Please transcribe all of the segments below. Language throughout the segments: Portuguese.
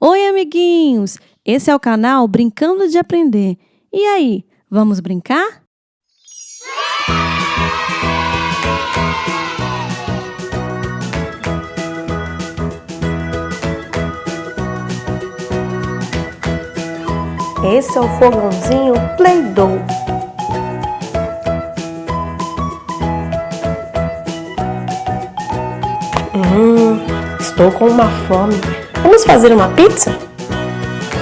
Oi, amiguinhos! Esse é o canal Brincando de Aprender. E aí, vamos brincar? Esse é o fogãozinho Play-Doh. Estou com uma fome. Vamos fazer uma pizza?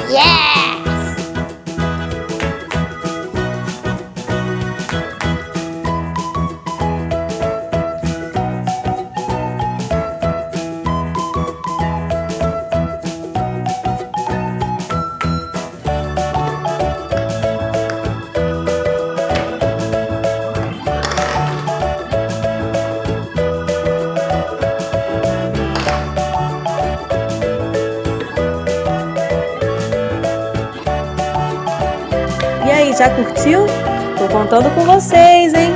Yeah! E aí, já curtiu? Tô contando com vocês, hein?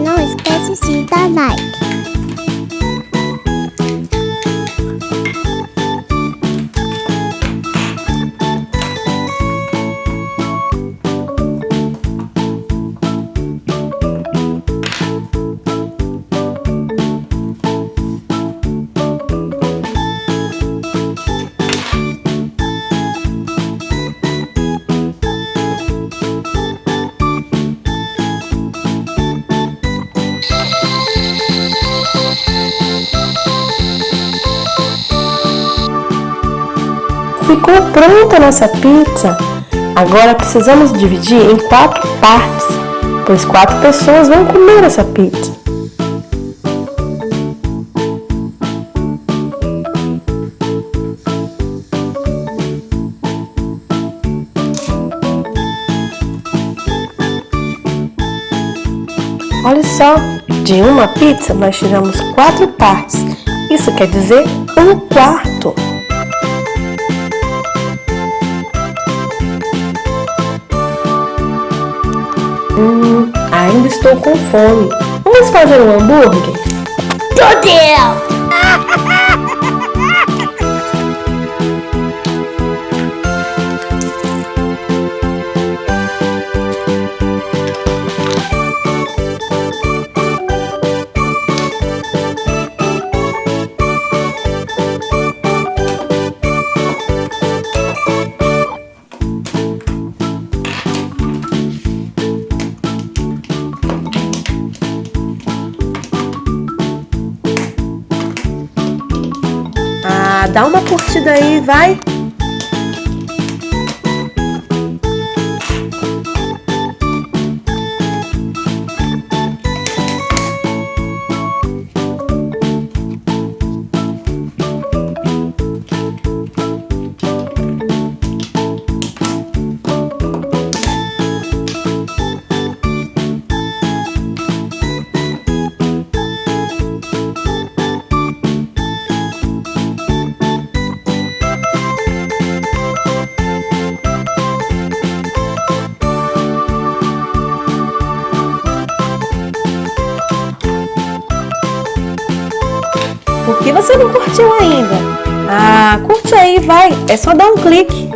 Não esquece de dar like. Ficou pronta a nossa pizza. Agora precisamos dividir em 4 partes, pois 4 pessoas vão comer essa pizza. Olha só, de uma pizza nós tiramos 4 partes. Isso quer dizer 1/4. Ainda estou com fome. Vamos fazer um hambúrguer? Deus! Dá uma curtida aí, vai! Por que você não curtiu ainda? Curte aí, vai! É só dar um clique.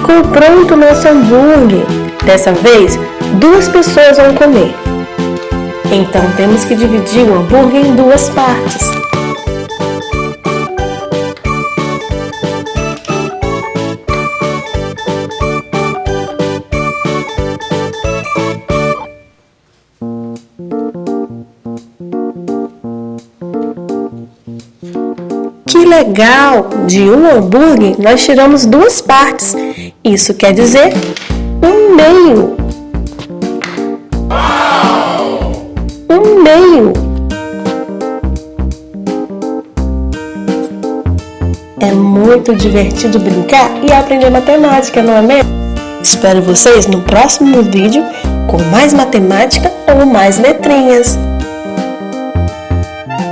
Ficou pronto o nosso hambúrguer. Dessa vez, 2 pessoas vão comer. Então temos que dividir o hambúrguer em 2 partes. Que legal! De um hambúrguer nós tiramos 2 partes. Isso quer dizer um meio. Um meio. É muito divertido brincar e aprender matemática, não é mesmo? Espero vocês no próximo vídeo com mais matemática ou mais letrinhas.